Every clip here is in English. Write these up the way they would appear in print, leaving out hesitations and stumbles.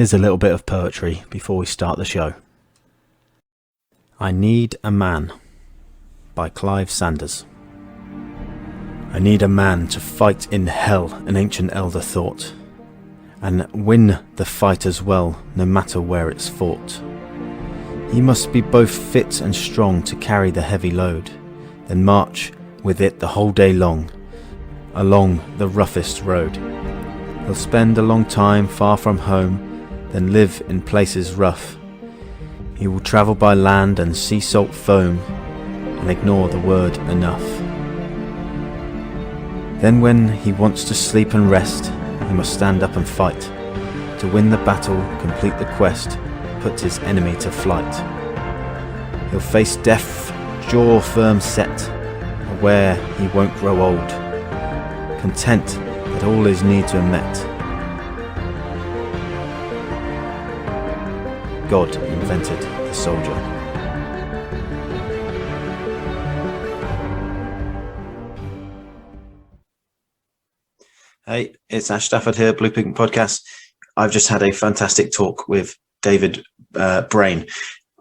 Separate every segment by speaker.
Speaker 1: Here's a little bit of poetry before we start the show. I Need a Man by Clive Sanders. I need a man to fight in hell, an ancient elder thought, and win the fight as well, no matter where it's fought. He must be both fit and strong to carry the heavy load, then march with it the whole day long, along the roughest road. He'll spend a long time far from home, then live in places rough. He will travel by land and sea salt foam, and ignore the word enough. Then when he wants to sleep and rest, he must stand up and fight. To win the battle, complete the quest, put his enemy to flight. He'll face death, jaw firm set, aware he won't grow old, content that all his needs are met. God invented the soldier. Hey, it's Ash Stafford here, Blue Pigment Podcast. I've just had a fantastic talk with David Brain.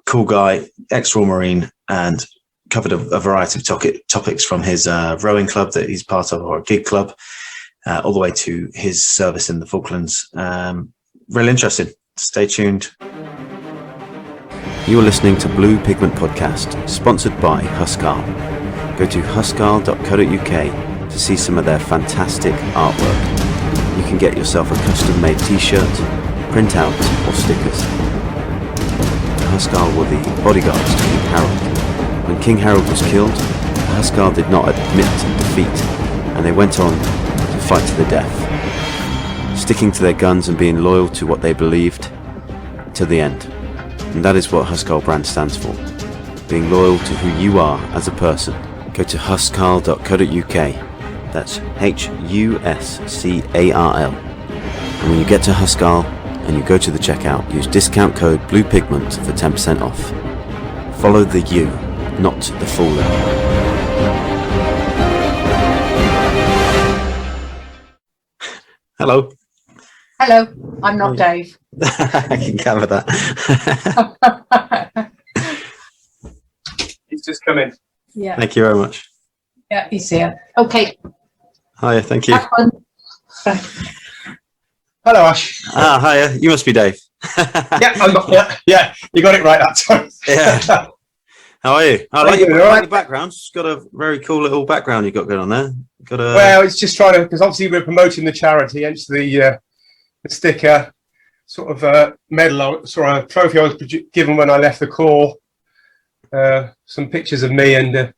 Speaker 1: Cool guy, ex-Royal Marine, and covered a variety of topics from his rowing club that he's part of, or a gig club, all the way to his service in the Falklands. Really interesting. Stay tuned.
Speaker 2: You're listening to Blue Pigment Podcast, sponsored by Huscarl. Go to huscarl.co.uk to see some of their fantastic artwork. You can get yourself a custom-made t-shirt, printout, or stickers. The Huscarl were the bodyguards to King Harold. When King Harold was killed, the Huscarl did not admit defeat, and they went on to fight to the death, sticking to their guns and being loyal to what they believed to the end. And that is what Huscarl brand stands for, being loyal to who you are as a person. Go to huscarl.co.uk, that's Huscarl. And when you get to Huscarl and you go to the checkout, use discount code BLUEPIGMENT for 10% off. Follow the you, not the fooler.
Speaker 1: Hello.
Speaker 3: Hello, I'm not Dave.
Speaker 1: I can cover that.
Speaker 4: He's just come in.
Speaker 3: Yeah.
Speaker 1: Thank you very much.
Speaker 3: Yeah, he's here. Okay.
Speaker 1: Hiya, thank you.
Speaker 4: Hello, Ash.
Speaker 1: Hiya. You must be Dave.
Speaker 4: Yeah, you got it right that time.
Speaker 1: Yeah. How are you? I like
Speaker 4: you,
Speaker 1: your
Speaker 4: all right?
Speaker 1: background. It's got a very cool little background you've got going on there.
Speaker 4: Well, it's just trying to, because obviously we're promoting the charity, hence the sticker, sort of medal, sort of trophy I was given when I left the Corps. Some pictures of me and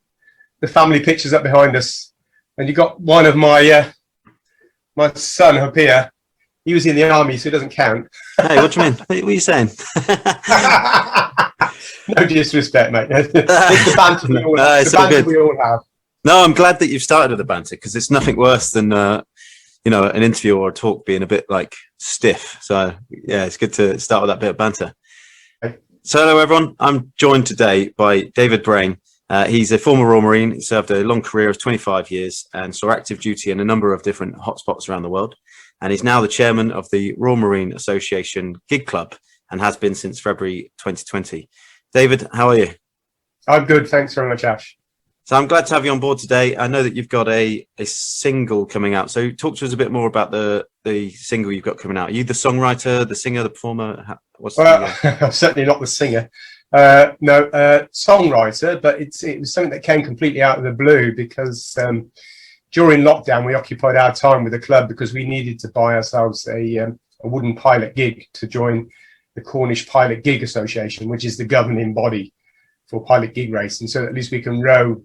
Speaker 4: the family pictures up behind us. And you got one of my son up here. He was in the army, so it doesn't count.
Speaker 1: Hey, what do you mean? What are you saying?
Speaker 4: No disrespect, mate. It's the banter we all have.
Speaker 1: No, I'm glad that you've started with the banter, because it's nothing worse than an interview or a talk being a bit like stiff. So yeah, it's good to start with that bit of banter. So hello everyone, I'm joined today by David Brain. He's a former Royal Marine. He served a long career of 25 years and saw active duty in a number of different hotspots around the world. And he's now the chairman of the Royal Marine Association Gig Club and has been since February 2020. David, how are you?
Speaker 4: I'm good, thanks very much, Ash.
Speaker 1: So I'm glad to have you on board today. I know that you've got a single coming out. So talk to us a bit more about the single you've got coming out. Are you the songwriter, the singer, the performer?
Speaker 4: I'm certainly not the singer. Songwriter, but it was something that came completely out of the blue because during lockdown we occupied our time with the club because we needed to buy ourselves a wooden pilot gig to join the Cornish Pilot Gig Association, which is the governing body for pilot gig racing, so at least we can row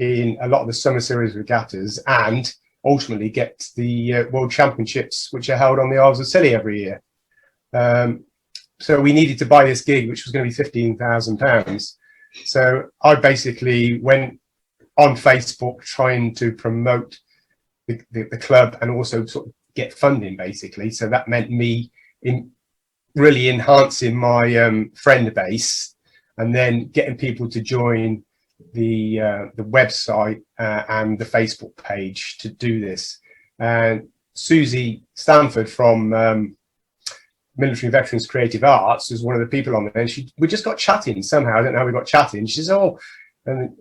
Speaker 4: in a lot of the summer series regattas and ultimately get the World Championships, which are held on the Isles of Scilly every year. So we needed to buy this gig, which was going to be £15,000. So I basically went on Facebook trying to promote the club and also sort of get funding, basically. So that meant me really enhancing my friend base and then getting people to join the website and the Facebook page to do this. And Susie Stanford from Military Veterans Creative Arts, was one of the people on there, and we just got chatting somehow. I don't know how we got chatting. She says, "Oh, and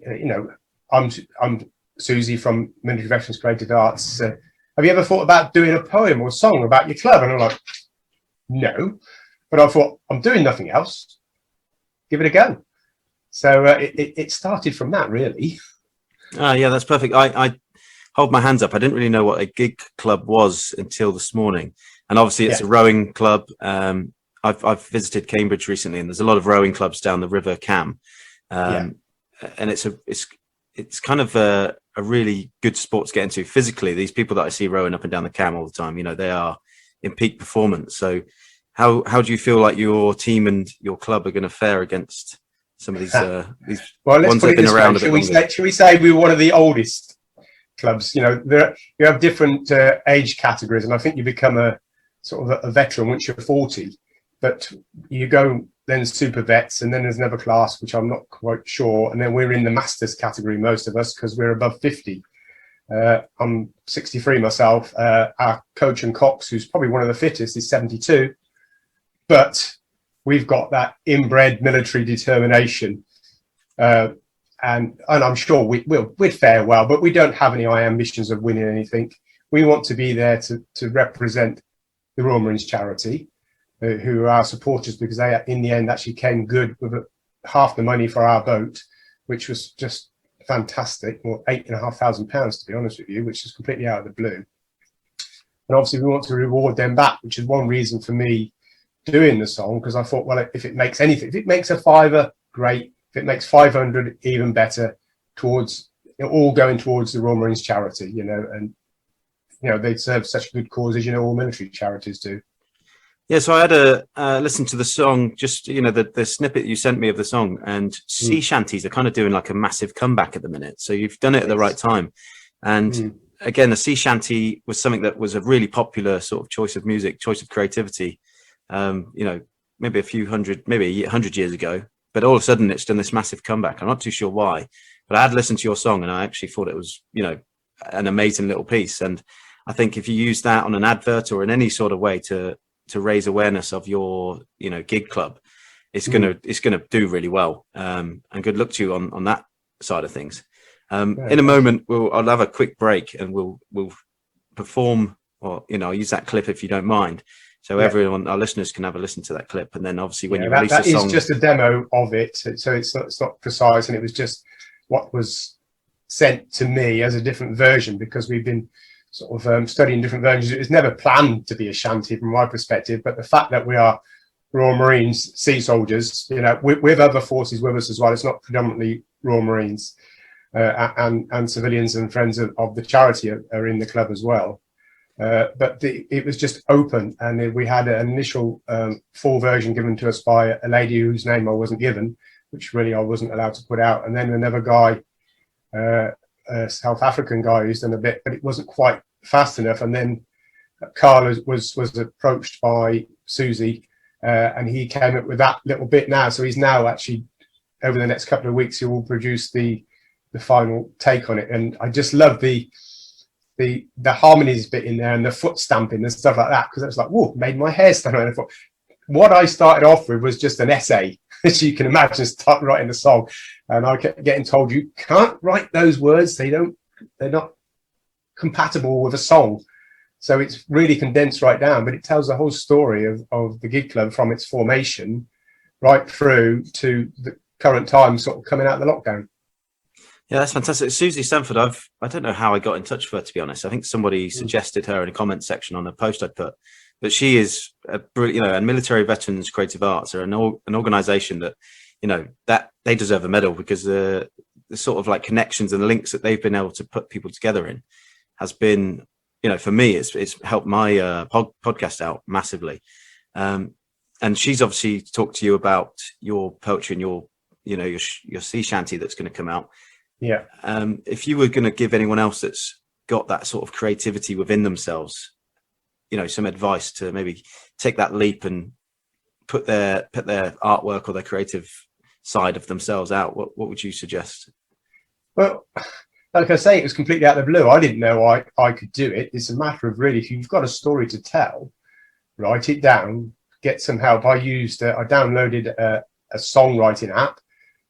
Speaker 4: I'm Susie from Military Veterans Creative Arts. Have you ever thought about doing a poem or song about your club?" And I'm like, "No," but I thought, I'm doing nothing else. Give it a go. So it started from that, really.
Speaker 2: Yeah, that's perfect. I hold my hands up. I didn't really know what a gig club was until this morning. And obviously it's a rowing club. I've visited Cambridge recently, and there's a lot of rowing clubs down the River Cam. And it's kind of a really good sport to get into physically. These people that I see rowing up and down the Cam all the time, they are in peak performance. So how do you feel like your team and your club are going to fare against some of these
Speaker 4: well, let's
Speaker 2: ones
Speaker 4: put
Speaker 2: that have
Speaker 4: it
Speaker 2: been
Speaker 4: this
Speaker 2: around
Speaker 4: way.
Speaker 2: a bit longer?
Speaker 4: Shall we say we're one of the oldest clubs? You have different age categories, and I think you become a sort of a veteran once you're 40. But you go then super vets, and then there's another class which I'm not quite sure, and then we're in the masters category, most of us, because we're above 50. I'm 63 myself. Our coach and Cox, who's probably one of the fittest, is 72. But we've got that inbred military determination, and I'm sure we'd fare well, but we don't have any high ambitions of winning anything. We want to be there to represent the Royal Marines charity, who are our supporters, because they, in the end, actually came good with half the money for our boat, which was just fantastic. Well, £8,500, to be honest with you, which is completely out of the blue. And obviously, we want to reward them back, which is one reason for me doing the song, because I thought, well, if it makes anything, if it makes a fiver, great. If it makes 500, even better. Towards all going towards the Royal Marines charity, and they serve such a good cause, as all military charities do.
Speaker 2: Yeah, so I had a listen to the song, just the snippet you sent me of the song, and sea shanties are kind of doing like a massive comeback at the minute. So you've done it at the right time, and again, a sea shanty was something that was a really popular sort of choice of music, choice of creativity. Maybe maybe 100 years ago, but all of a sudden it's done this massive comeback. I'm not too sure why, but I had listened to your song and I actually thought it was, an amazing little piece. And I think if you use that on an advert or in any sort of way to raise awareness of your, gig club, it's gonna do really well. And good luck to you on that side of things. In a moment, I'll have a quick break and we'll perform, or I'll use that clip if you don't mind. So everyone, our listeners, can have a listen to that clip, and then obviously when you release the song,
Speaker 4: that is just a demo of it, so it's not precise, and it was just what was sent to me as a different version, because we've been sort of studying different versions. It was never planned to be a shanty from my perspective, but the fact that we are Royal Marines, sea soldiers, with other forces with us as well. It's not predominantly Royal Marines, and civilians and friends of the charity are in the club as well. But it was just open, and we had an initial full version given to us by a lady whose name I wasn't given, which really I wasn't allowed to put out. And then another guy, a South African guy, who's done a bit, but it wasn't quite fast enough. And then Carl was approached by Susie, and he came up with that little bit now. So he's now actually, over the next couple of weeks, he will produce the final take on it. And I just love the harmonies bit in there and the foot stamping and stuff like that, because it was like, whoa, made my hair stand on. I thought, what I started off with was just an essay, as you can imagine, start writing the song, and I kept getting told, you can't write those words, they're not compatible with a song. So it's really condensed right down, but it tells the whole story of the gig club from its formation right through to the current time, sort of coming out of the lockdown.
Speaker 2: Yeah, that's fantastic. Susie Sanford, I don't know how I got in touch with her, to be honest. I think somebody suggested her in a comment section on a post I'd put. But she is a brilliant, and Military Veterans Creative Arts are an organization that, that they deserve a medal, because the sort of like connections and the links that they've been able to put people together in has been, for me, it's helped my podcast out massively. And she's obviously talked to you about your poetry and your sea shanty that's going to come out.
Speaker 4: Yeah.
Speaker 2: If you were going to give anyone else that's got that sort of creativity within themselves, some advice to maybe take that leap and put their artwork or their creative side of themselves out, what would you suggest?
Speaker 4: Well, like I say, it was completely out of the blue. I didn't know I could do it. It's a matter of really, if you've got a story to tell, write it down, get some help, I downloaded a songwriting app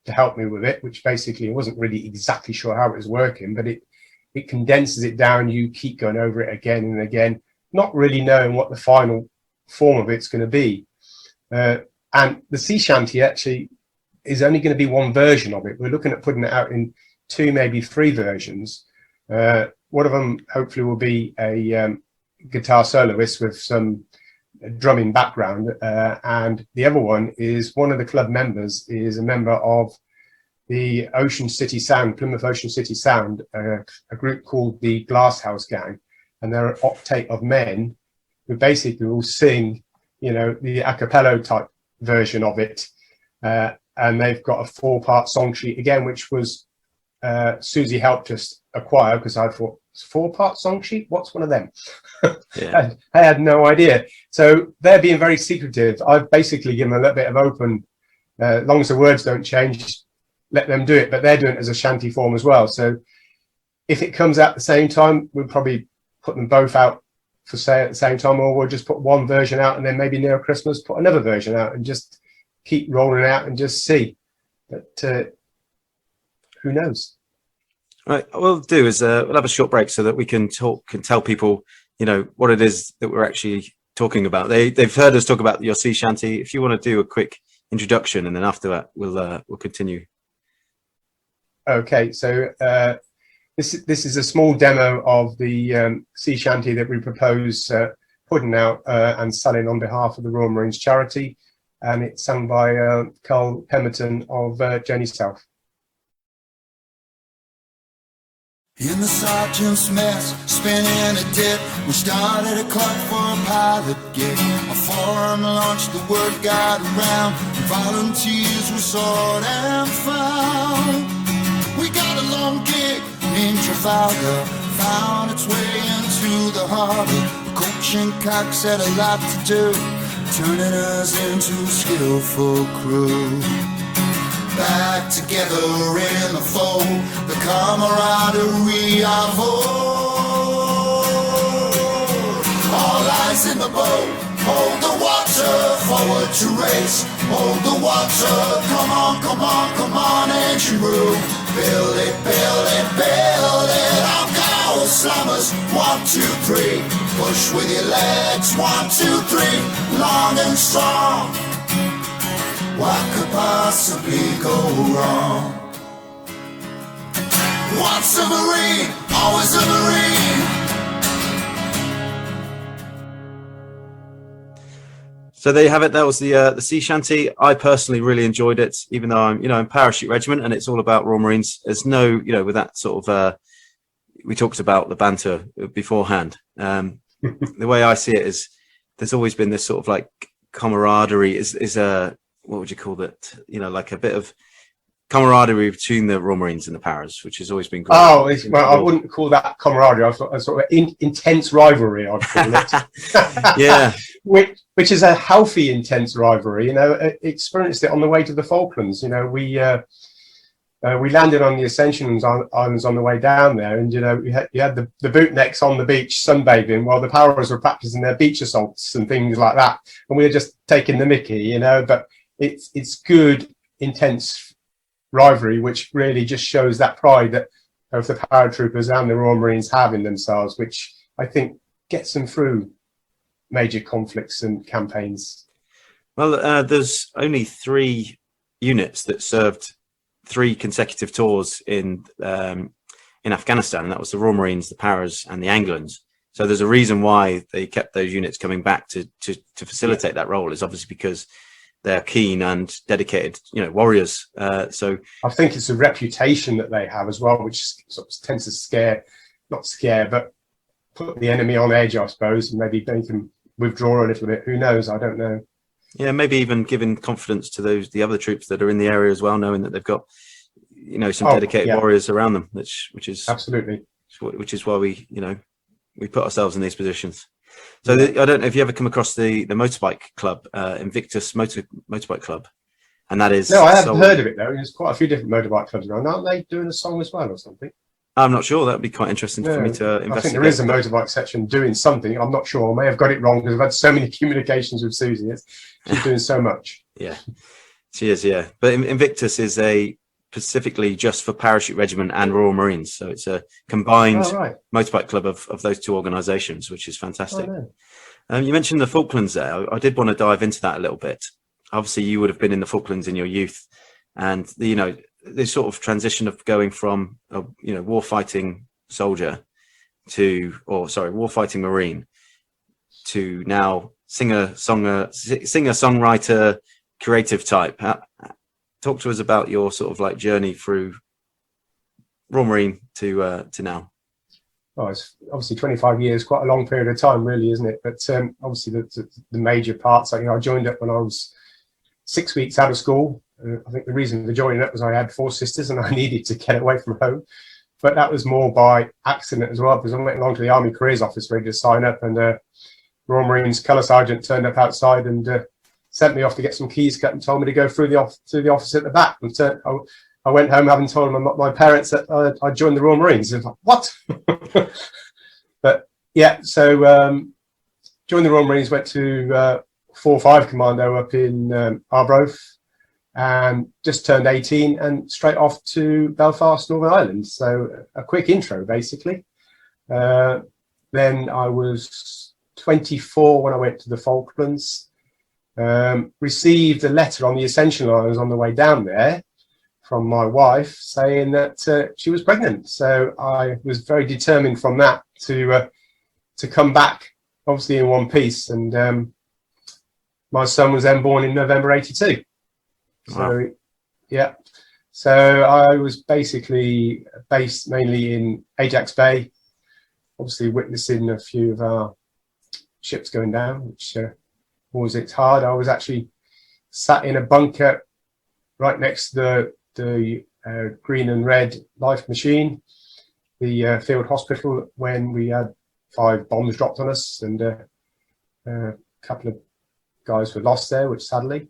Speaker 4: to help me with it, which basically I wasn't really exactly sure how it was working, but it condenses it down. You keep going over it again and again, not really knowing what the final form of it's going to be. And the sea shanty actually is only going to be one version of it. We're looking at putting it out in 2, maybe 3 versions. One of them hopefully will be a guitar soloist with some drumming background, and the other one is one of the club members is a member of the Ocean City Sound, Plymouth Ocean City Sound, a group called the Glasshouse Gang, and they're an octet of men who basically will sing, the a cappella type version of it, and they've got a 4-part song sheet again, which was Susie helped us acquire, because I thought, 4-part song sheet, what's one of them?
Speaker 2: Yeah.
Speaker 4: I had no idea. So they're being very secretive. I've basically given a little bit of open, as long as the words don't change, let them do it, but they're doing it as a shanty form as well. So if it comes out at the same time, we'll probably put them both out for sale at the same time, or we'll just put one version out and then maybe near Christmas put another version out and just keep rolling it out and just see. But who knows?
Speaker 2: Right, what we'll do is we'll have a short break so that we can tell people, what it is that we're actually talking about. They've heard us talk about your sea shanty. If you want to do a quick introduction, and then after that we'll continue.
Speaker 4: Okay, so this is a small demo of the sea shanty that we propose putting out and selling on behalf of the Royal Marines charity, and it's sung by Carl Pemberton of Journey South.
Speaker 5: In the sergeant's mess, spinning a dip, we started a clock for a pilot gig. A forum launched, the word got around, and volunteers were sought and found. We got a long gig in Trafalgar, found its way into the harbor. The coach and cox had a lot to do, turning us into a skillful crew. Back together in the fold, the camaraderie of old. All eyes in the boat, hold the water, forward to race. Hold the water, come on, come on, come on, engine room. Build it, build it, build it. I'll go, slummers, 1, 2, 3. Push with your legs, 1, 2, 3. Long and strong. What could possibly go wrong? Once a Marine, always a Marine.
Speaker 2: So there you have it. That was the sea shanty. I personally really enjoyed it, even though I'm in parachute regiment and it's all about Royal Marines. There's no with that sort of we talked about the banter beforehand. The way I see it is there's always been this sort of like camaraderie is a what would you call that? Like a bit of camaraderie between the Royal Marines and the Paras, which has always been great.
Speaker 4: Oh, well, I wouldn't call that camaraderie. I thought a sort of intense rivalry, I'd call it.
Speaker 2: Yeah.
Speaker 4: Which is a healthy, intense rivalry. Experienced it on the way to the Falklands. We landed on the Ascension Islands on the way down there, and you had the bootnecks on the beach sunbathing while the Paras were practicing their beach assaults and things like that, and we were just taking the mickey, But it's good, intense rivalry, which really just shows that pride that both the paratroopers and the Royal Marines have in themselves, which I think gets them through major conflicts and campaigns.
Speaker 2: Well, there's only 3 units that served 3 consecutive tours in Afghanistan, and that was the Royal Marines, the Paras, and the Anglins. So there's a reason why they kept those units coming back to facilitate that role. Is obviously because they're keen and dedicated, warriors. So I
Speaker 4: think it's a reputation that they have as well, which sort of tends to but put the enemy on edge, I suppose, and maybe make them withdraw a little bit. Who knows? I don't know.
Speaker 2: Yeah, maybe even giving confidence to the other troops that are in the area as well, knowing that they've got, some dedicated warriors around them, which is
Speaker 4: absolutely,
Speaker 2: which is why we put ourselves in these positions. So I don't know if you ever come across the motorbike club, Invictus Motorbike Club, and that is.
Speaker 4: No, I haven't heard of it though. There's quite a few different motorbike clubs around. Aren't they doing a song as well or something?
Speaker 2: I'm not sure. That would be quite interesting for me to investigate.
Speaker 4: I think there is a motorbike section doing something. I'm not sure. I may have got it wrong because I've had so many communications with Susie. She's doing so much.
Speaker 2: Yeah, she is. Yeah, but Invictus is specifically just for Parachute Regiment and Royal Marines, so it's a combined motorbike club of those two organisations, which is fantastic. You mentioned the Falklands there. I did want to dive into that a little bit. Obviously, you would have been in the Falklands in your youth, and this sort of transition of going from a warfighting soldier warfighting Marine to now singer songwriter creative type. Talk to us about your sort of like journey through Royal Marine to now.
Speaker 4: Well, it's obviously 25 years, quite a long period of time, really, isn't it? But obviously the major parts. I joined up when I was 6 weeks out of school. I think the reason for joining up was I had 4 sisters and I needed to get away from home. But that was more by accident as well, because I went along to the Army Careers Office ready to sign up, and Royal Marines Colour Sergeant turned up outside and sent me off to get some keys cut and told me to go through the office at the back. And I went home having told my parents that I joined the Royal Marines. And like, what? But yeah, so joined the Royal Marines, went to 4-5 Commando up in Arbroath, and just turned 18 and straight off to Belfast, Northern Ireland. So a quick intro, basically. Then I was 24 when I went to the Falklands. Received a letter on the Ascension Line on the way down there from my wife saying that she was pregnant. So I was very determined from that to come back, obviously in one piece. And my son was then born in November 82. So, wow. Yeah. So I was basically based mainly in Ajax Bay, obviously witnessing a few of our ships going down, which always it's hard. I was actually sat in a bunker right next to the green and red life machine, the field hospital, when we had 5 bombs dropped on us, and a couple of guys were lost there, which sadly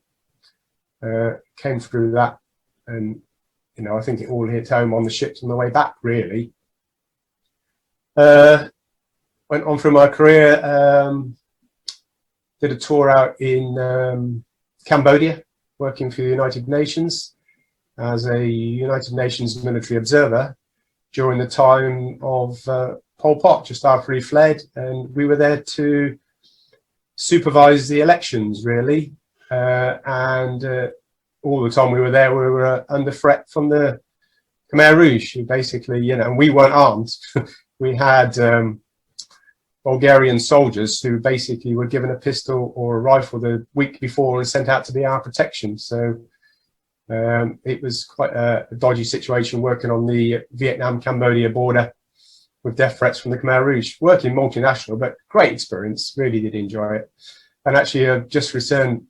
Speaker 4: came through that. And I think it all hit home on the ships on the way back, really. Went on through my career, did a tour out in Cambodia, working for the United Nations as a United Nations military observer during the time of Pol Pot, just after he fled. And we were there to supervise the elections, really. And all the time we were there, we were under threat from the Khmer Rouge, who basically, and we weren't armed. We had Bulgarian soldiers who basically were given a pistol or a rifle the week before and sent out to be our protection. So it was quite a dodgy situation working on the Vietnam-Cambodia border with death threats from the Khmer Rouge. Working multinational, but great experience. Really did enjoy it. And actually, just returned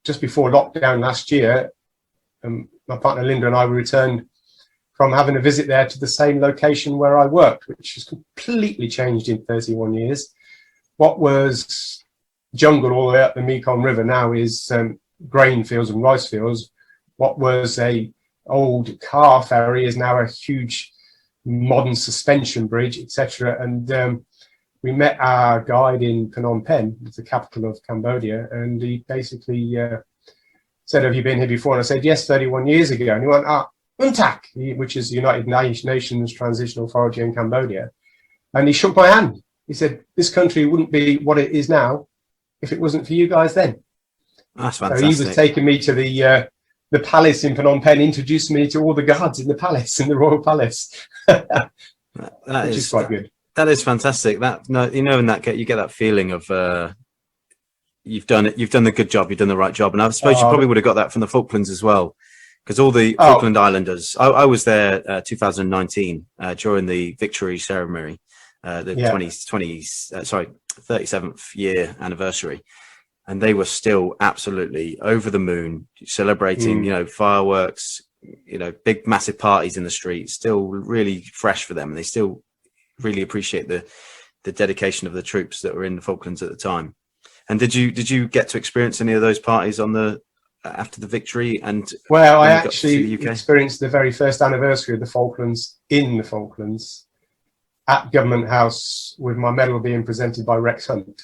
Speaker 4: just before lockdown last year. My partner Linda and I returned from having a visit there to the same location where I worked, which has completely changed in 31 years. What was jungle all the way up the Mekong River now is grain fields and rice fields. What was a old car ferry is now a huge modern suspension bridge, etc. And we met our guide in Phnom Penh, the capital of Cambodia, and he basically said, "Have you been here before?" And I said, "Yes, 31 years ago." And he went, UNTAC, which is the United Nations Transitional Authority in Cambodia. And he shook my hand. He said, "This country wouldn't be what it is now if it wasn't for you guys then."
Speaker 2: That's fantastic.
Speaker 4: So he was taking me to the palace in Phnom Penh, introduced me to all the guards in the palace, in the royal palace. Which is quite good.
Speaker 2: That is fantastic. In that you get that feeling of you've done it. You've done the good job. You've done the right job. And I suppose you probably would have got that from the Falklands as well, because all the Falkland Islanders. I was there 2019 during the victory ceremony, the 37th year anniversary, and they were still absolutely over the moon, celebrating. Fireworks, big massive parties in the street. Still really fresh for them, and they still really appreciate the dedication of the troops that were in the Falklands at the time. And did you get to experience any of those parties on the after the victory? And
Speaker 4: Well, I
Speaker 2: when you got to the
Speaker 4: actually
Speaker 2: UK?
Speaker 4: experienced the very first anniversary of the Falklands in the Falklands at Government House with my medal being presented by Rex Hunt.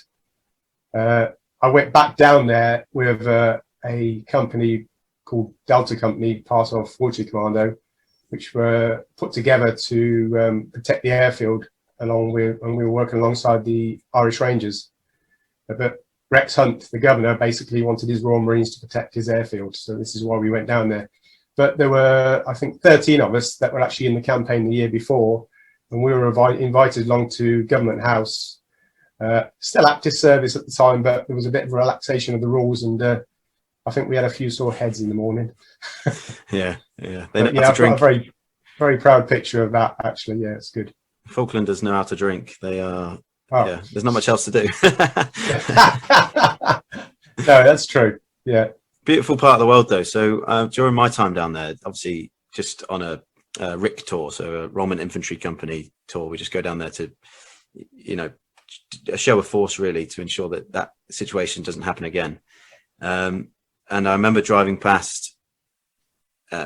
Speaker 4: I went back down there with a company called Delta Company, part of Fortune Commando, which were put together to protect the airfield when we were working alongside the Irish Rangers. But Rex Hunt, the governor, basically wanted his Royal Marines to protect his airfield. So this is why we went down there. But there were, I think, 13 of us that were actually in the campaign the year before. And we were invited along to Government House. Still active service at the time, but there was a bit of a relaxation of the rules. And I think we had a few sore heads in the morning.
Speaker 2: Yeah.
Speaker 4: I've got a very, very proud picture of that, actually. Yeah, it's good.
Speaker 2: Falklanders know how to drink. They are...
Speaker 4: Oh.
Speaker 2: Yeah, there's not much else to do.
Speaker 4: No, that's true. Yeah.
Speaker 2: Beautiful part of the world, though. So during my time down there, obviously just on a RIC tour, so a Roman Infantry Company tour, we just go down there to, a show of force, really, to ensure that that situation doesn't happen again. And I remember driving past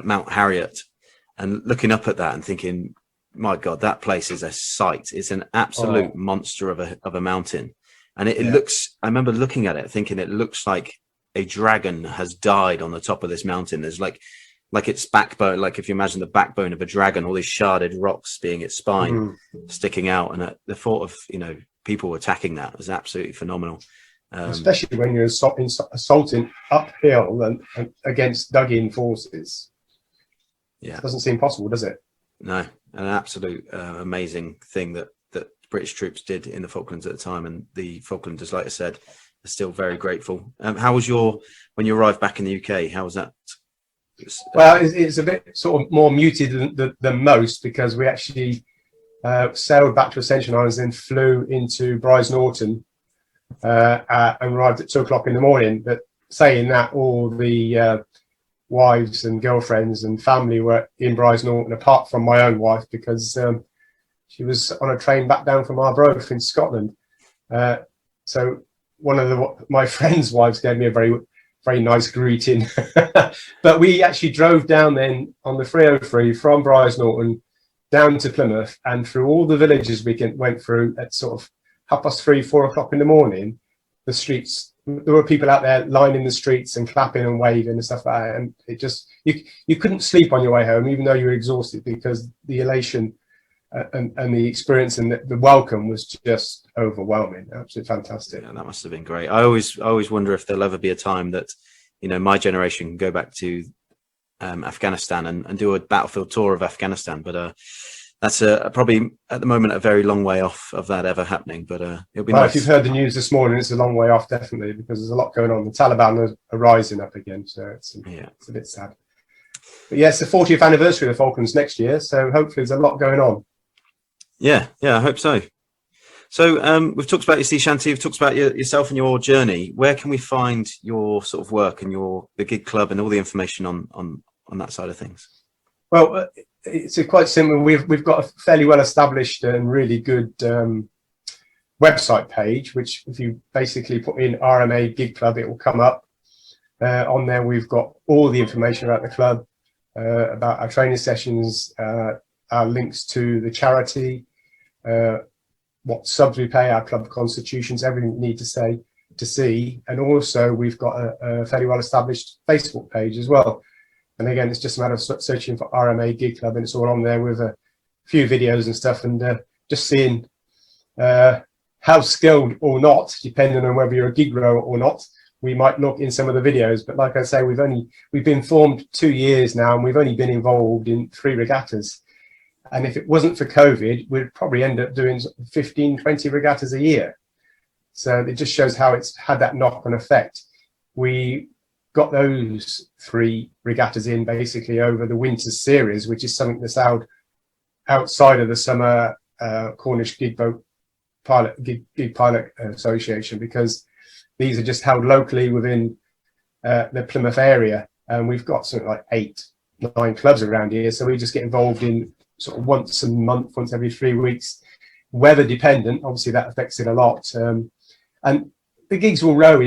Speaker 2: Mount Harriet and looking up at that and thinking, my God, that place is a sight. It's an absolute monster of a mountain. And it looks, I remember looking at it, thinking it looks like a dragon has died on the top of this mountain. There's like its backbone, like if you imagine the backbone of a dragon, all these sharded rocks being its spine sticking out. And the thought of, people attacking that was absolutely phenomenal.
Speaker 4: Especially when you're assaulting uphill and against dug-in forces.
Speaker 2: Yeah.
Speaker 4: It doesn't seem possible, does it?
Speaker 2: No, an absolute amazing thing that British troops did in the Falklands at the time, and the Falklanders, like I said, are still very grateful. How was when you arrived back in the UK? How was that?
Speaker 4: Well, it's a bit sort of more muted than most, because we actually sailed back to Ascension Islands, then flew into Brize Norton and arrived at 2:00 in the morning. But saying that, all the wives and girlfriends and family were in Brize Norton, apart from my own wife, because she was on a train back down from Arbroath in Scotland. So one of my friends' wives gave me a very, very nice greeting. But we actually drove down then on the 303 from Brize Norton down to Plymouth, and through all the villages we went through at sort of 3:30, 4:00 in the morning. The streets, there were people out there lining the streets and clapping and waving and stuff like that. And it just, you couldn't sleep on your way home, even though you were exhausted, because the elation and the experience and the welcome was just overwhelming. Absolutely fantastic.
Speaker 2: Yeah, that must have been great. I always wonder if there'll ever be a time that, my generation can go back to Afghanistan and do a battlefield tour of Afghanistan. But that's probably at the moment a very long way off of that ever happening. But it'll be nice.
Speaker 4: If you've heard the news this morning, it's a long way off, definitely, because there's a lot going on. The Taliban are rising up again, so it's a bit sad. But yeah, it's the 40th anniversary of the Falklands next year, so hopefully there's a lot going on.
Speaker 2: Yeah, I hope so. So we've talked about your sea shanty, we've talked about yourself and your journey. Where can we find your sort of work and the gig club and all the information on that side of things?
Speaker 4: Well, it's quite simple. We've got a fairly well established and really good website page, which if you basically put in RMA Gig Club, it will come up. On there, we've got all the information about the club, about our training sessions, our links to the charity, what subs we pay, our club constitutions, everything you need to see. And also we've got a fairly well established Facebook page as well. And again, it's just a matter of searching for RMA Gig Club, and it's all on there with a few videos and stuff, and just seeing how skilled or not, depending on whether you're a gig rower or not, we might look in some of the videos. But like I say, we've been formed 2 years now, and we've only been involved in 3 regattas. And if it wasn't for COVID, we'd probably end up doing 15, 20 regattas a year. So it just shows how it's had that knock-on effect. We got those 3 regattas in basically over the winter series, which is something that's out outside of the summer Cornish Gig Pilot Association, because these are just held locally within the Plymouth area. And we've got something like 8, 9 clubs around here. So we just get involved in sort of once a month, once every 3 weeks, weather dependent. Obviously that affects it a lot. And the gigs will go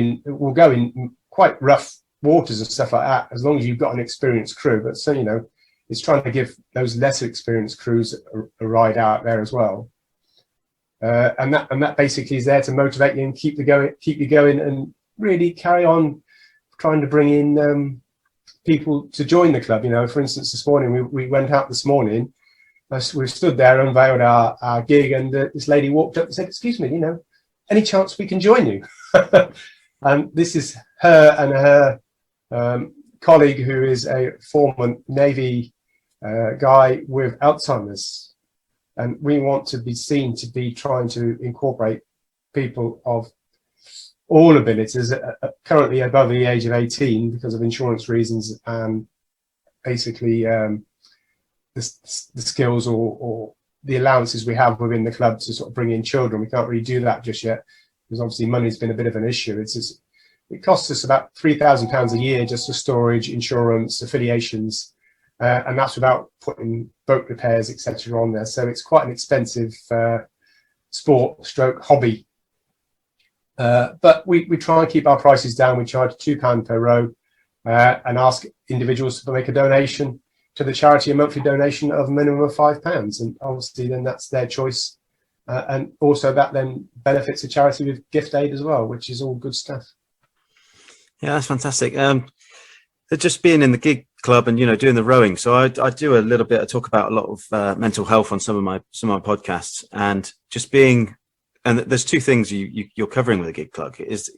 Speaker 4: in quite rough waters and stuff like that, as long as you've got an experienced crew. But so, you know, it's trying to give those lesser experienced crews a ride out there as well. And that basically is there to motivate you and keep you going, and really carry on trying to bring in people to join the club. You know, for instance, this morning we went out this morning. We stood there, unveiled our gig, and this lady walked up and said, "Excuse me, you know, any chance we can join you?" And this is her and her colleague, who is a former Navy guy with Alzheimer's. And we want to be seen to be trying to incorporate people of all abilities, currently above the age of 18 because of insurance reasons, and basically the skills or the allowances we have within the club to sort of bring in children. We can't really do that just yet because obviously money's been a bit of an issue. It costs us about £3,000 a year just for storage, insurance, affiliations. And that's without putting boat repairs, etc. on there. So it's quite an expensive sport stroke hobby. But we try and keep our prices down. We charge £2 per row and ask individuals to make a donation to the charity, a monthly donation of a minimum of £5. And obviously then that's their choice. And also that then benefits the charity with gift aid as well, which is all good stuff.
Speaker 2: Yeah, that's fantastic. Just being in the gig club and, you know, doing the rowing. So I do a little bit. I talk about a lot of mental health on some of my podcasts, and just being. And there's two things you're covering with a gig club. Is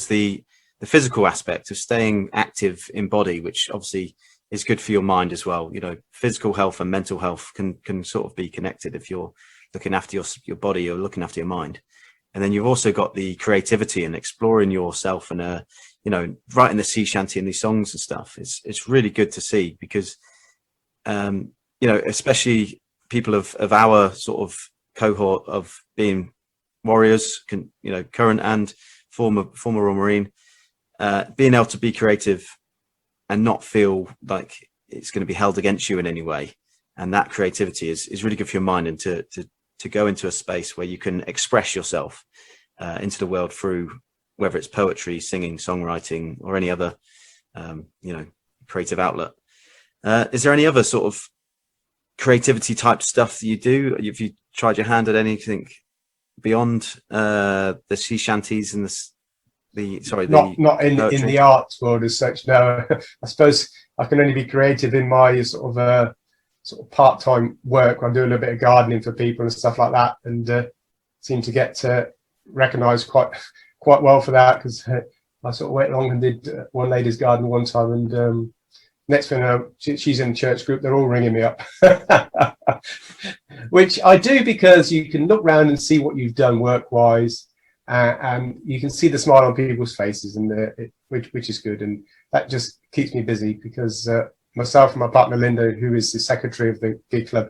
Speaker 2: the physical aspect of staying active in body, which obviously is good for your mind as well. You know, physical health and mental health can sort of be connected. If you're looking after your body, you're looking after your mind. And then you've also got the creativity and exploring yourself and you know, writing the sea shanty and these songs and stuff. It's really good to see because, you know, especially people of our sort of cohort of being warriors, you know, current and former Royal Marine, being able to be creative and not feel like it's going to be held against you in any way. And that creativity is really good for your mind, and to go into a space where you can express yourself into the world through, whether it's poetry, singing, songwriting, or any other, you know, creative outlet. Is there any other sort of creativity type stuff that you do? Have you tried your hand at anything beyond the sea shanties and
Speaker 4: not in the arts world as such? No, I suppose I can only be creative in my sort of part-time work. I do a little bit of gardening for people and stuff like that, and seem to get recognised quite well for that, because I sort of went along and did one lady's garden one time, and next thing I know, she's in the church group. They're all ringing me up, which I do because you can look around and see what you've done work-wise, and you can see the smile on people's faces, and which is good, and that just keeps me busy because myself and my partner Linda, who is the secretary of the gig club,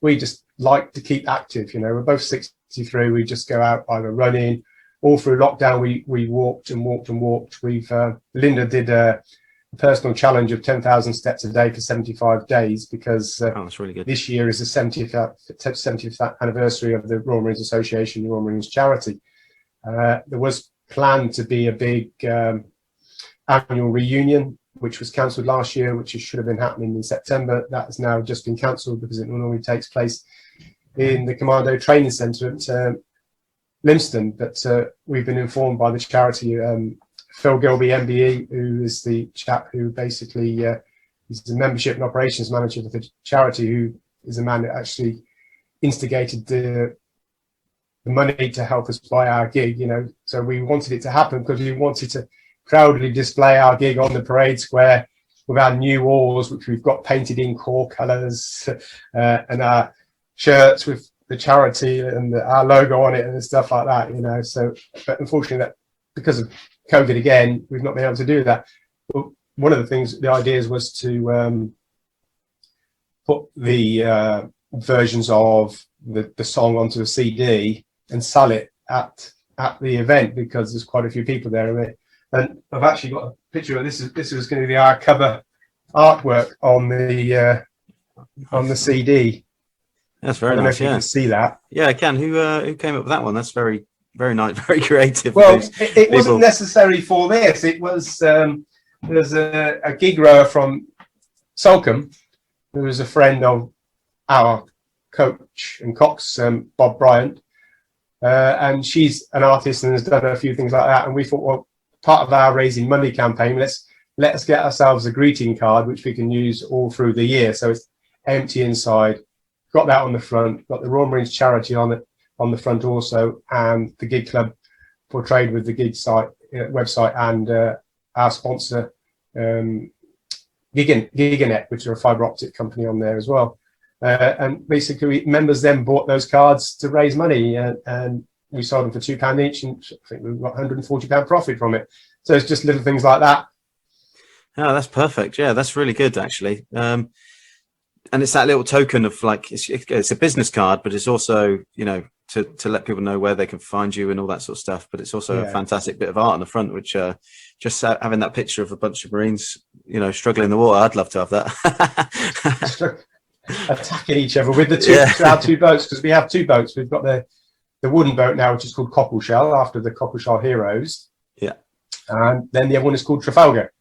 Speaker 4: we just like to keep active. You know, we're both 63. We just go out either running. All through lockdown, we walked and walked and walked. Linda did a personal challenge of 10,000 steps a day for 75 days because
Speaker 2: that's really good.
Speaker 4: This year is the 70th anniversary of the Royal Marines Association, the Royal Marines charity. There was planned to be a big annual reunion, which was cancelled last year, which should have been happening in September. That has now just been cancelled because it normally takes place in the Commando Training Centre at Lympstone, but we've been informed by the charity, Phil Gilby MBE, who is the chap who basically is the membership and operations manager for the charity, who is the man that actually instigated the money to help us buy our gig. You know, so we wanted it to happen because we wanted to proudly display our gig on the parade square with our new oars, which we've got painted in core colours, and our shirts with the charity and our logo on it and stuff like that, you know. So, but unfortunately, that because of COVID again, we've not been able to do that. But one of the things, the ideas was to put the versions of the song onto a CD and sell it at the event, because there's quite a few people there. And I've actually got a picture of this. This is going to be our cover artwork on the CD.
Speaker 2: That's very nice.
Speaker 4: You can see that.
Speaker 2: Yeah, I can. Who came up with that one? That's very, very nice, very creative.
Speaker 4: Well, it wasn't necessary for this. It was there's a gig rower from Salcombe who is a friend of our coach and Cox, Bob Bryant, and she's an artist and has done a few things like that. And we thought, well, part of our raising money campaign, let us get ourselves a greeting card which we can use all through the year. So it's empty inside. Got that on the front. Got the Royal Marines charity on the front also, and the Gig Club portrayed with the Gig site website, and our sponsor Giganet, which are a fibre optic company, on there as well. And basically, members then bought those cards to raise money, and we sold them for £2 each, and I think we got £140 profit from it. So it's just little things like that.
Speaker 1: Oh, that's perfect. Yeah, that's really good, actually. And it's that little token of like, it's a business card, but it's also, you know, to let people know where they can find you and all that sort of stuff. But it's also a fantastic bit of art on the front, which just having that picture of a bunch of Marines, you know, struggling in the water. I'd love to have that.
Speaker 4: Attacking each other with our two boats, because we have two boats. We've got the wooden boat now, which is called Cockleshell, after the Cockleshell heroes. Yeah. And then the other one is called Trafalgar,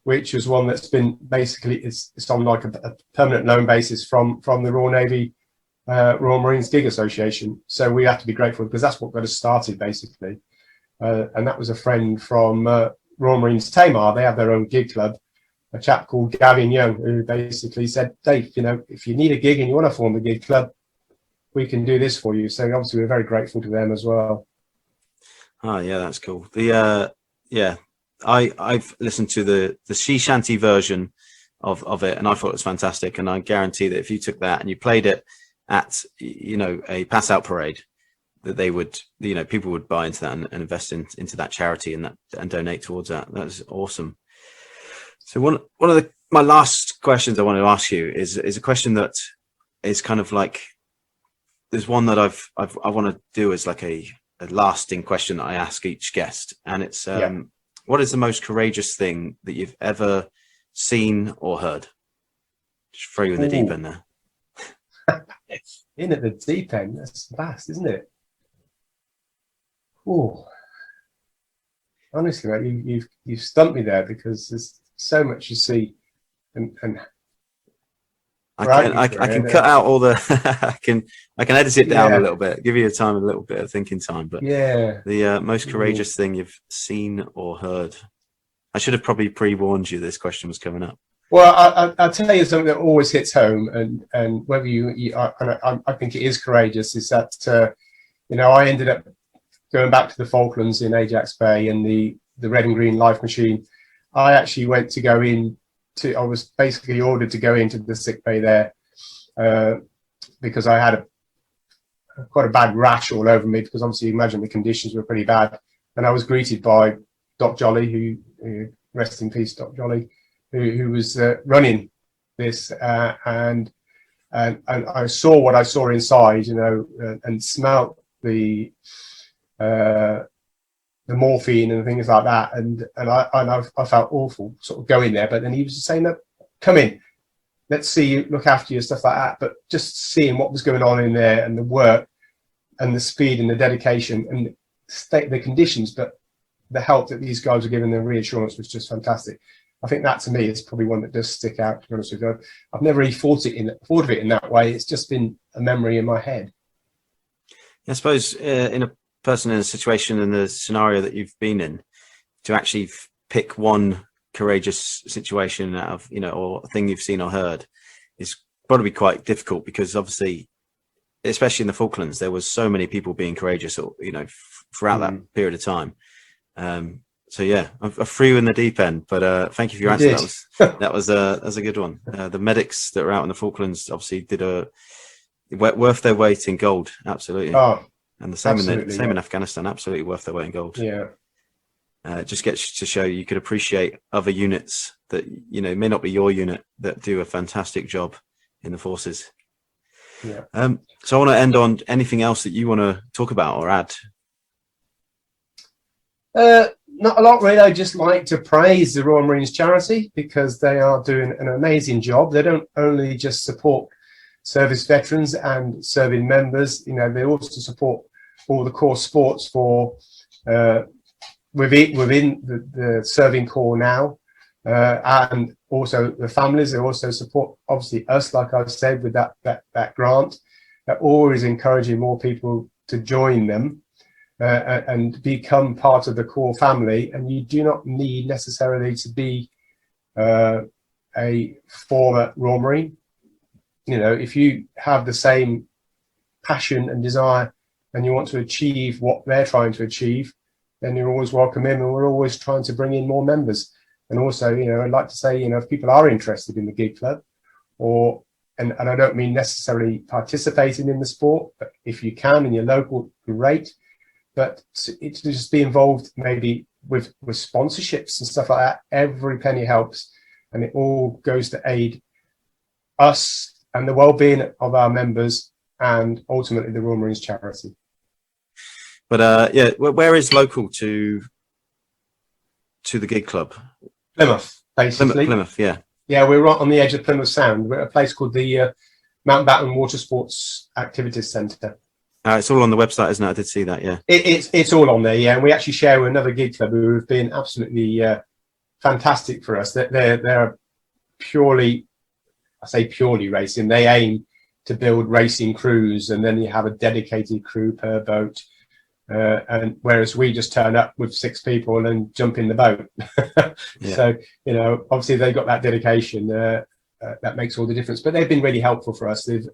Speaker 4: which is one that's been basically, it's on like a permanent loan basis from the Royal Navy, Royal Marines Gig Association. So we have to be grateful, because that's what got us started, basically. And that was a friend from Royal Marines Tamar. They have their own gig club, a chap called Gavin Young, who basically said, Dave, you know, if you need a gig and you want to form a gig club, we can do this for you. So obviously we're very grateful to them as well.
Speaker 1: Oh yeah, that's cool. I've listened to the sea shanty version of it, and I thought it was fantastic. And I guarantee that if you took that and you played it at, you know, a pass out parade, that they would, you know, people would buy into that and invest into that charity and donate towards that. That's awesome. So one of my last questions I want to ask you is a question that is kind of like, there's one that I want to do as like a lasting question that I ask each guest, and it's what is the most courageous thing that you've ever seen or heard? Just throw you in the deep end there.
Speaker 4: In at the deep end, that's vast, isn't it? Oh, honestly, mate, you've stumped me there, because there's so much you see, and
Speaker 1: I can cut out all the I can edit it down a little bit, give you a little bit of thinking time. But the most courageous thing you've seen or heard. I should have probably pre-warned you this question was coming up.
Speaker 4: Well, I'll tell you something that always hits home, and whether I think it is courageous, is that you know, I ended up going back to the Falklands in Ajax Bay, and the red and green life machine. I actually went to go in. I was basically ordered to go into the sick bay there because I had quite a bad rash all over me, because obviously you imagine the conditions were pretty bad. And I was greeted by Doc Jolly, who rest in peace, Doc Jolly, who was running this, and I saw what I saw inside, you know, and smelt the morphine and things like that, and I felt awful sort of going there. But then he was just saying, "No, come in, let's see you, look after you," stuff like that. But just seeing what was going on in there, and the work and the speed and the dedication and the conditions, but the help that these guys were giving, the reassurance was just fantastic. I think that to me is probably one that does stick out, to be honest with you. I've never really thought of it in that way. It's just been a memory in my head.
Speaker 1: I suppose in a person in a situation, in the scenario that you've been in, to actually pick one courageous situation out of, you know, or thing you've seen or heard, is probably quite difficult, because obviously, especially in the Falklands, there was so many people being courageous, you know, throughout that period of time. So yeah, I threw you in the deep end, but thank you for your answer. That was a good one. The medics that were out in the Falklands obviously did worth their weight in gold. Absolutely. Oh, and the same in Afghanistan. Absolutely worth their weight in gold. Yeah. Just gets to show you could appreciate other units that, you know, may not be your unit, that do a fantastic job in the forces. Yeah. So I want to end on anything else that you want to talk about or add.
Speaker 4: Not a lot, really. I just like to praise the Royal Marines charity, because they are doing an amazing job. They don't only just support service veterans and serving members, you know, they also support all the core sports for within the serving corps now. and also the families. They also support, obviously, us, like I've said, with that grant. They're always encouraging more people to join them and become part of the core family. And you do not need necessarily to be a former Royal Marine. You know, if you have the same passion and desire and you want to achieve what they're trying to achieve, then you're always welcome in, and we're always trying to bring in more members. And also, you know, I'd like to say, you know, if people are interested in the Gig Club, and I don't mean necessarily participating in the sport, but if you can and you're local, great. But to just be involved maybe with sponsorships and stuff like that, every penny helps, and it all goes to aid us and the well-being of our members, and ultimately the Royal Marines charity.
Speaker 2: But yeah, where is local to the Gig Club?
Speaker 4: Plymouth, basically.
Speaker 2: Plymouth, yeah.
Speaker 4: Yeah, we're right on the edge of Plymouth Sound. We're at a place called the Mountbatten Water Sports Activities Centre.
Speaker 2: It's all on the website, isn't it? I did see that, yeah.
Speaker 4: It's all on there, yeah. And we actually share with another Gig Club who have been absolutely fantastic for us. They're purely, I say purely racing. They aim to build racing crews, and then you have a dedicated crew per boat. And whereas we just turn up with 6 people and jump in the boat.
Speaker 2: Yeah.
Speaker 4: So, you know, obviously they've got that dedication that makes all the difference. But they've been really helpful for us. They've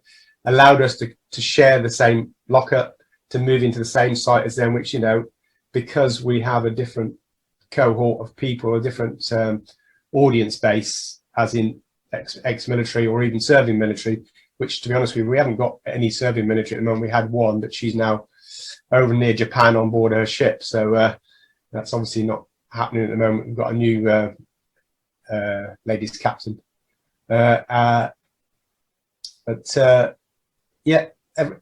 Speaker 4: allowed us to share the same lockup, to move into the same site as them, which, you know, because we have a different cohort of people, a different audience base, as in ex-military or even serving military, which, to be honest with you, we haven't got any serving military at the moment. We had one, but she's now over near Japan on board her ship. So that's obviously not happening at the moment. We've got a new ladies captain. Yeah,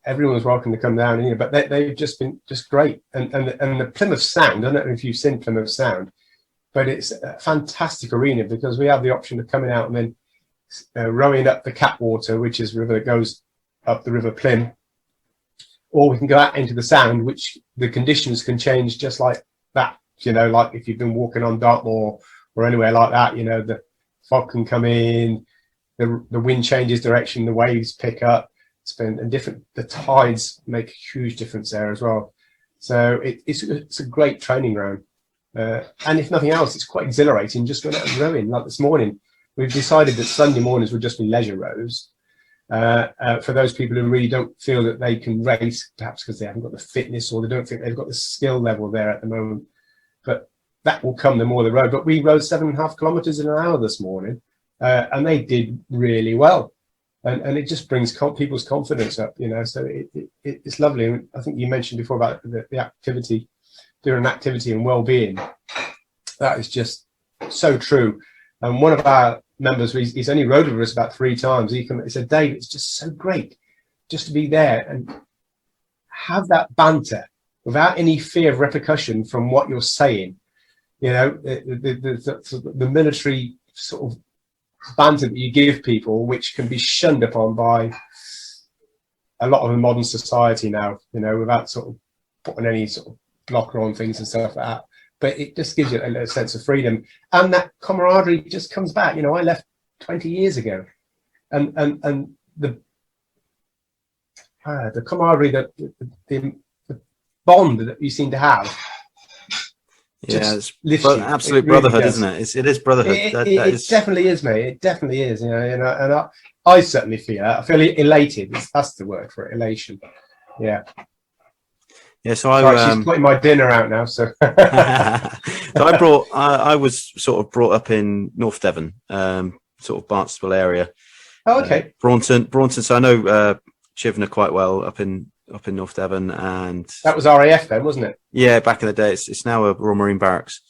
Speaker 4: everyone's welcome to come down, you know, but they've just been great. And the Plymouth Sound, I don't know if you've seen Plymouth Sound, but it's a fantastic arena because we have the option of coming out and then rowing up the Catwater, which is a river that goes up the River Plym, or we can go out into the Sound, which the conditions can change just like that. You know, like if you've been walking on Dartmoor or anywhere like that, you know, the fog can come in, the wind changes direction, the waves pick up. The tides make a huge difference there as well. So it's a great training ground. And if nothing else, it's quite exhilarating just going out and rowing. Like this morning, we've decided that Sunday mornings would just be leisure rows. For those people who really don't feel that they can race, perhaps because they haven't got the fitness or they don't think they've got the skill level there at the moment. But that will come the more they row. But we rode 7.5 kilometres in an hour this morning, and they did really well. And it just brings people's confidence up, you know. So it's lovely. And I think you mentioned before about the activity, doing an activity and well-being. That is just so true. And one of our members, he's only rode with us about 3 times. He said, Dave, it's just so great just to be there and have that banter without any fear of repercussion from what you're saying. You know, the military sort of banter that you give people, which can be shunned upon by a lot of the modern society now, you know, without sort of putting any sort of blocker on things and stuff like that. But it just gives you a sense of freedom, and that camaraderie just comes back. You know, I left 20 years ago, and the camaraderie, the bond that you seem to have.
Speaker 2: Yeah, it's absolute brotherhood, really, isn't it? It is brotherhood.
Speaker 4: It definitely is, mate. It definitely is. You know, and I certainly feel that. I feel elated. That's the word for it, elation. Yeah.
Speaker 2: Yeah, so
Speaker 4: she's putting my dinner out now. So,
Speaker 2: so I was sort of brought up in North Devon, sort of Barnstable area.
Speaker 4: Oh, okay.
Speaker 2: Braunton. So I know Chivner quite well up in North Devon, and
Speaker 4: that was RAF then, wasn't it?
Speaker 2: Yeah, back in the day. It's now a Royal Marine Barracks.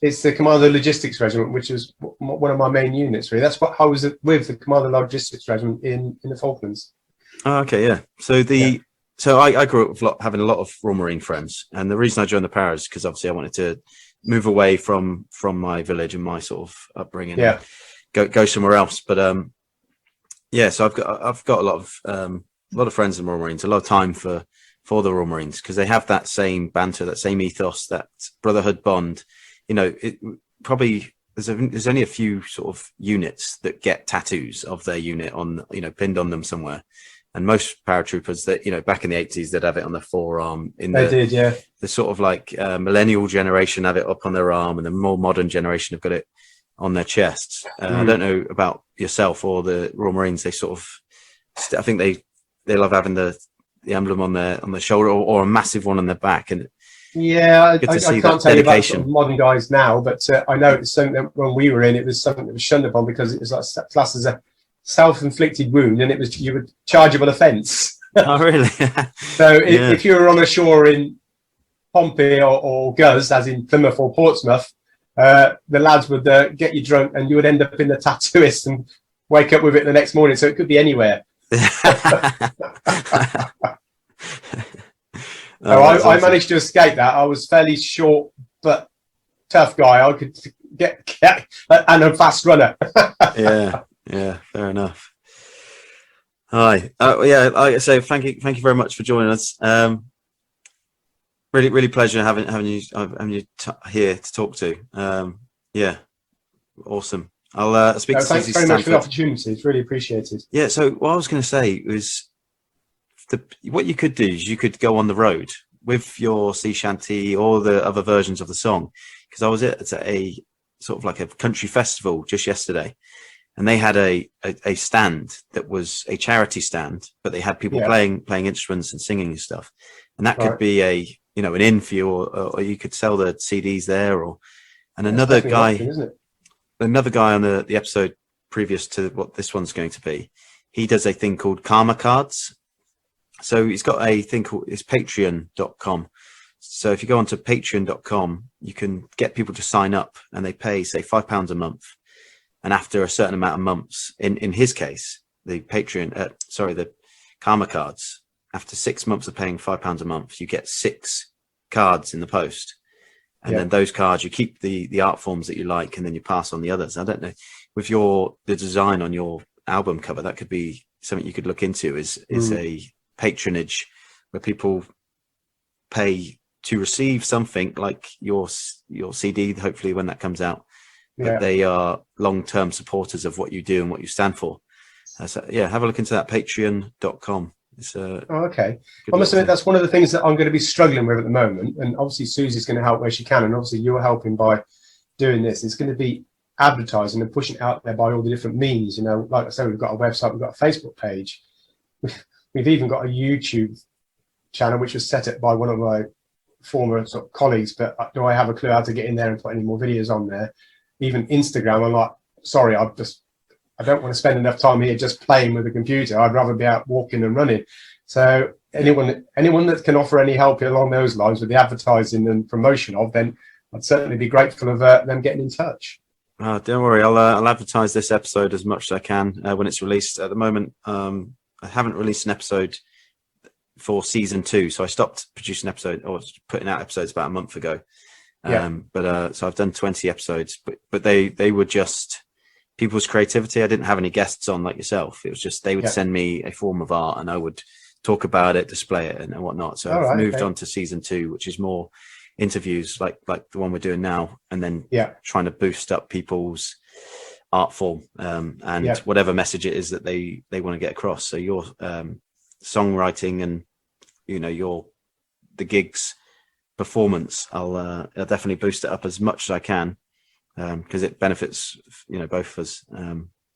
Speaker 4: It's the Commander Logistics Regiment, which is one of my main units. Really, that's what I was with, the Commander Logistics Regiment in the Falklands.
Speaker 2: Oh, okay, yeah. So So I grew up having a lot of Royal Marine friends, and the reason I joined the Paras is because obviously I wanted to move away from my village and my sort of upbringing, and go somewhere else. But yeah, so I've got a lot of friends in Royal Marines, a lot of time for the Royal Marines, because they have that same banter, that same ethos, that brotherhood bond. You know, probably there's only a few sort of units that get tattoos of their unit on, pinned on them somewhere. And most paratroopers that, back in the 80s, they'd have it on their forearm. The sort of like millennial generation have it up on their arm, and the more modern generation have got it on their chests. I don't know about yourself or the Royal Marines. They sort of, I think they love having the emblem on their shoulder, or a massive one on their back. And
Speaker 4: I can't tell you about sort of modern guys now, but I know it's something that when we were in, it was something that was shunned upon because it was like classed as a self-inflicted wound, and you were chargeable offence.
Speaker 2: Oh, really?
Speaker 4: So if you were on a shore in Pompey or Guz, as in Plymouth or Portsmouth, the lads would get you drunk, and you would end up in the tattooist and wake up with it the next morning. So it could be anywhere. I managed to escape that. I was fairly short but tough guy. I could get and a fast runner.
Speaker 2: Yeah, fair enough. Hi. Like I say, thank you very much for joining us. Really pleasure having you here to talk to. Awesome. I'll speak to Susie.
Speaker 4: Thanks very much for the opportunity. It's really appreciated.
Speaker 2: Yeah. So what I was going to say was, what you could do is you could go on the road with your sea shanty or the other versions of the song, because I was at a sort of like a country festival just yesterday, and they had a stand that was a charity stand, but they had people playing instruments and singing and stuff, and that could be an in for you, or you could sell the CDs there, another guy on the episode previous to what this one's going to be, he does a thing called Karma Cards. So he's got a thing called, it's patreon.com. So if you go onto patreon.com, you can get people to sign up, and they pay, say, £5 a month. And after a certain amount of months, in his case, the Karma Cards, after 6 months of paying £5 a month, you get 6 cards in the post. And then those cards, you keep the art forms that you like, and then you pass on the others. I don't know, with the design on your album cover, that could be something you could look into, is a patronage where people pay to receive something like your CD, hopefully when that comes out. But they are long-term supporters of what you do and what you stand for. So have a look into that, patreon.com.
Speaker 4: Okay. I must admit, that's one of the things that I'm going to be struggling with at the moment. And obviously Susie's going to help where she can. And obviously you're helping by doing this. It's going to be advertising and pushing it out there by all the different means. Like I said, we've got a website, we've got a Facebook page. We've even got a YouTube channel, which was set up by one of my former sort of colleagues. But do I have a clue how to get in there and put any more videos on there? Even Instagram, I'm like, sorry, I don't want to spend enough time here just playing with a computer. I'd rather be out walking and running. So anyone that can offer any help along those lines with the advertising and promotion of, then I'd certainly be grateful of them getting in touch.
Speaker 2: Don't worry, I'll advertise this episode as much as I can when it's released. At the moment, I haven't released an episode for season 2, so I stopped producing episode or putting out episodes about a month ago. So I've done 20 episodes, but they were just people's creativity. I didn't have any guests on like yourself. It was just they would send me a form of art, and I would talk about it, display it, and whatnot. So I've moved on to season 2, which is more interviews like the one we're doing now, and then trying to boost up people's art form and whatever message it is that they want to get across. So your songwriting and the gigs performance, I'll definitely boost it up as much as I can, because it benefits both of us.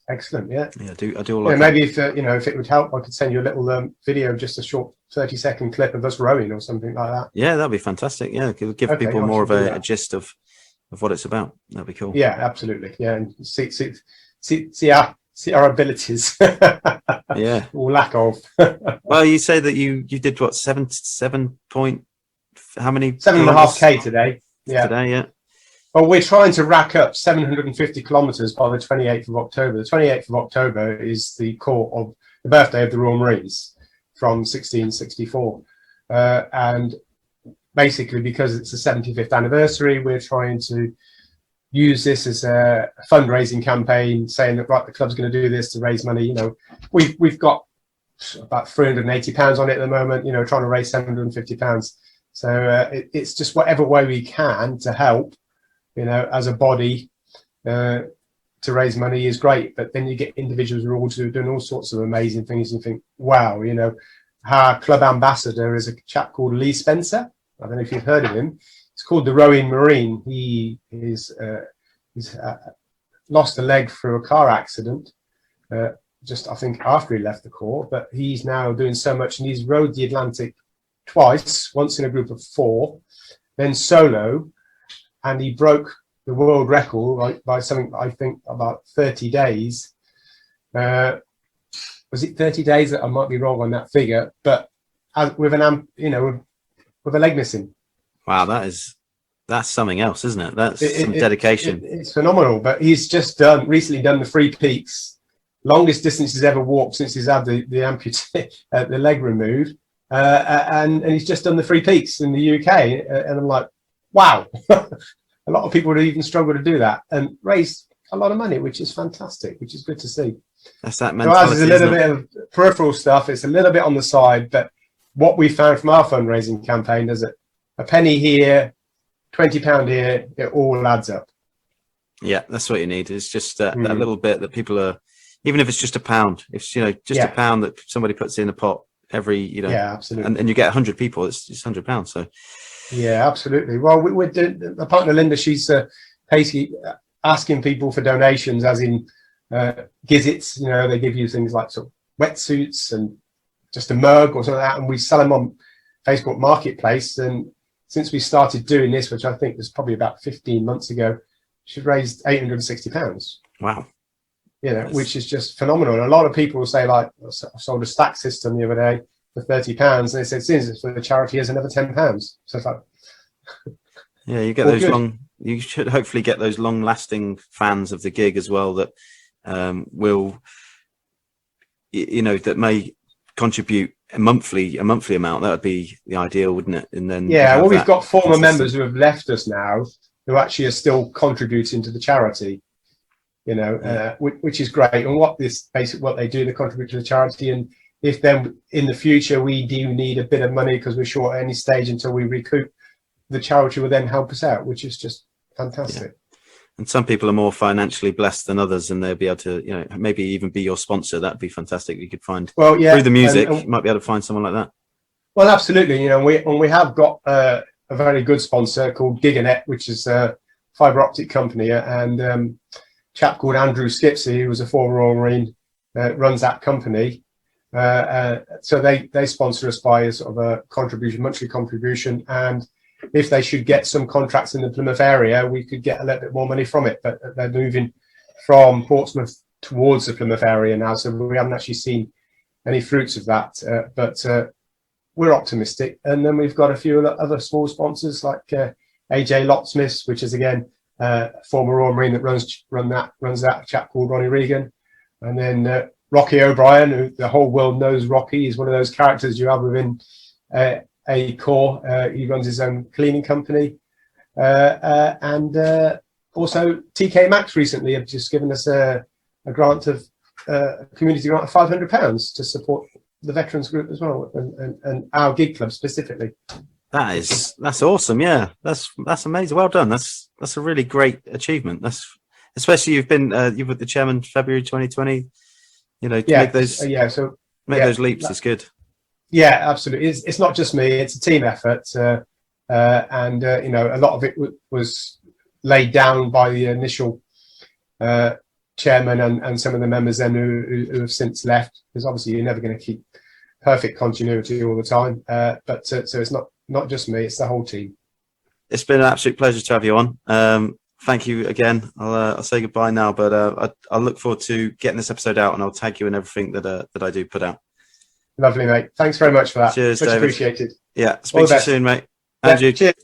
Speaker 4: Excellent.
Speaker 2: I do all
Speaker 4: maybe if it would help, I could send you a little video, just a short 30-second clip of us rowing or something like that.
Speaker 2: That'd be fantastic. Give people more of a gist of what it's about. That'd be cool.
Speaker 4: Absolutely. And see our abilities. Or lack of.
Speaker 2: Well, you say that you did what, 7 point, how many?
Speaker 4: 7.5K today.
Speaker 2: Today.
Speaker 4: Well, we're trying to rack up 750 kilometres by the 28th of October. The 28th of October is the birthday of the Royal Marines from 1664. And basically, because it's the 75th anniversary, we're trying to use this as a fundraising campaign, saying that, the club's going to do this to raise money. We've got about £380 on it at the moment, trying to raise £750. So it's just whatever way we can to help, as a body, to raise money is great, but then you get individuals who are also doing all sorts of amazing things, and you think, wow, you know, our club ambassador is a chap called Lee Spencer. I don't know if you've heard of him. It's called the Rowing Marine. He's lost a leg through a car accident, just I think after he left the Corps, but he's now doing so much, and he's rowed the Atlantic twice, once in a group of 4, then solo, and he broke the world record by something, I think, about 30 days. Was it 30 days? I might be wrong on that figure, but with with a leg missing.
Speaker 2: Wow, that's something else, isn't it? That's some dedication.
Speaker 4: It's phenomenal. But he's just recently done the 3 peaks, longest distance he's ever walked since he's had the amputee, the leg removed, and he's just done the 3 peaks in the UK, and I'm like, wow. A lot of people would even struggle to do that and raise a lot of money, which is fantastic, which is good to see.
Speaker 2: That's that mentality.
Speaker 4: So there's a little bit of peripheral stuff. It's a little bit on the side, but what we found from our fundraising campaign is that a penny here, £20 here, it all adds up.
Speaker 2: Yeah, that's what you need. It's just that little bit that people are, even if it's just £1, if just £1 that somebody puts in a pot every,
Speaker 4: yeah, absolutely,
Speaker 2: and you get 100 people, it's £100. So
Speaker 4: yeah, absolutely. Well, we're doing, the partner Linda, she's basically asking people for donations, as in gizzits. They give you things like sort of wetsuits and just a mug or something like that, and we sell them on Facebook Marketplace. And since we started doing this, which I think was probably about 15 months ago, she's raised £860.
Speaker 2: Wow.
Speaker 4: Which is just phenomenal. And a lot of people will say, like, I sold a stack system the other day for £30, and they said, since it's for the charity, here's another £10. So it's like,
Speaker 2: yeah, you get those good. You should hopefully get those long-lasting fans of the gig as well that will, that may contribute a monthly amount. That would be the ideal, wouldn't it? And then
Speaker 4: we've got former members who have left us now who actually are still contributing to the charity. Which is great. And what they do, they contribute to the charity. And if then in the future we do need a bit of money because we're short at any stage until we recoup, the charity will then help us out, which is just fantastic.
Speaker 2: Yeah. And some people are more financially blessed than others, and they'll be able to, maybe even be your sponsor. That'd be fantastic. You could find through the music, you might be able to find someone like that. Well,
Speaker 4: absolutely. We have got a very good sponsor called Giganet, which is a fiber optic company, and chap called Andrew Skipsey, who was a former Royal Marine, runs that company. So they sponsor us by a sort of a monthly contribution, and if they should get some contracts in the Plymouth area, we could get a little bit more money from it. But they're moving from Portsmouth towards the Plymouth area now, so we haven't actually seen any fruits of that. But we're optimistic. And then we've got a few other small sponsors like AJ Locksmiths, which is again former Royal Marine that runs that chap called Ronnie Regan, and then Rocky O'Brien, who the whole world knows. Rocky is one of those characters you have within a corps. He runs his own cleaning company, and also TK Maxx recently have just given us a grant of a community grant of £500 to support the veterans group as well, and our gig club specifically.
Speaker 2: That's awesome. Yeah, that's amazing. Well done. That's a really great achievement. That's especially you've with the chairman February 2020. Make those those leaps is good.
Speaker 4: Yeah, absolutely. It's not just me; it's a team effort, and a lot of it was laid down by the initial chairman and some of the members then who have since left, because obviously you're never going to keep perfect continuity all the time. But so it's not just me; it's the whole team.
Speaker 2: It's been an absolute pleasure to have you on. Thank you again. I'll say goodbye now, but I look forward to getting this episode out, and I'll tag you in everything that I do put out.
Speaker 4: Lovely, mate. Thanks very much for that.
Speaker 2: Cheers,
Speaker 4: much
Speaker 2: David.
Speaker 4: Appreciated.
Speaker 2: Yeah, speak to you soon, mate. And you.
Speaker 4: Cheers.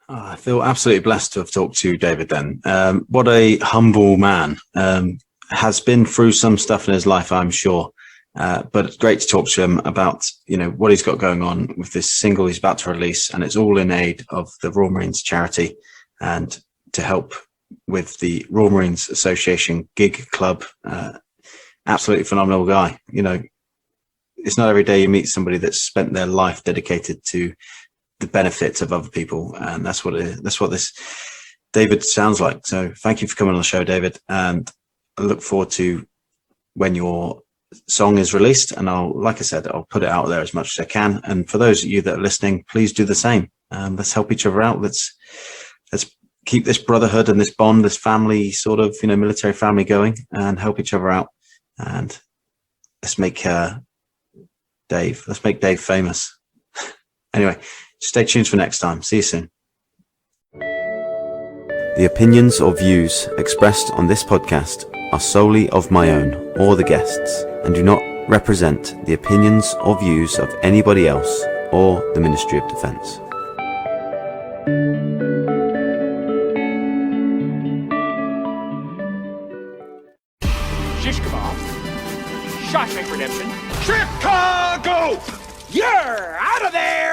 Speaker 2: I feel absolutely blessed to have talked to David then. What a humble man. Has been through some stuff in his life, I'm sure. But it's great to talk to him about, what he's got going on with this single he's about to release. And it's all in aid of the Royal Marines charity and to help with the Royal Marines Association Gig Club. Absolutely phenomenal guy. It's not every day you meet somebody that's spent their life dedicated to the benefits of other people. And that's what this David sounds like. So thank you for coming on the show, David. And I look forward to when your song is released. And like I said, I'll put it out there as much as I can. And for those of you that are listening, please do the same. Let's help each other out. Let's keep this brotherhood and this bond, this family sort of, military family going, and help each other out. And let's make Dave famous. Anyway, stay tuned for next time. See you soon. The opinions or views expressed on this podcast are solely of my own or the guests and do not represent the opinions or views of anybody else or the Ministry of Defence.
Speaker 6: Shish kebab. Shawshank Redemption. Chicago! You're out of there!